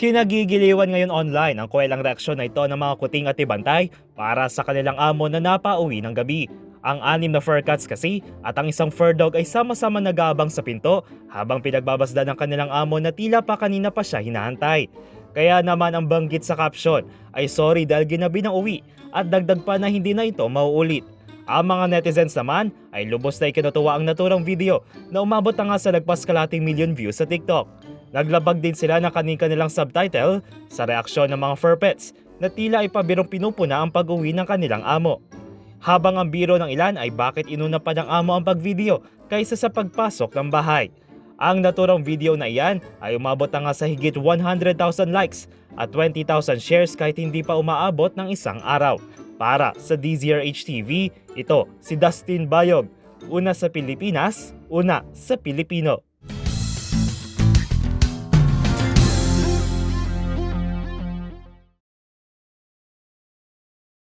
Kinagigiliwan ngayon online ang kwelang reaksyon na ito ng mga kuting at ibantay para sa kanilang amo na napauwi ng gabi. Ang 6 na fur cats kasi at ang isang fur dog ay sama-sama nag-aabang sa pinto habang pinagbabasdan ng kanilang amo na tila pa kanina pa siya hinahantay. Kaya naman ang banggit sa caption ay sorry dahil ginabi ng uwi at dagdag pa na hindi na ito mauulit. Ang mga netizens naman ay lubos na ikinutuwa ang naturang video na umabot na nga sa lagpas kalating milyon views sa TikTok. Naglabag din sila ng kanilang subtitle sa reaksyon ng mga fur pets na tila ay pabirong pinupuna ang pag-uwi ng kanilang amo. Habang ang biro ng ilan ay bakit inuna pa ng amo ang pag-video kaysa sa pagpasok ng bahay. Ang naturang video na iyan ay umabot na nga sa higit 100,000 likes at 20,000 shares kahit hindi pa umaabot ng isang araw. Para sa DZRH TV, ito si Dustin Bayog. Una sa Pilipinas, una sa Pilipino.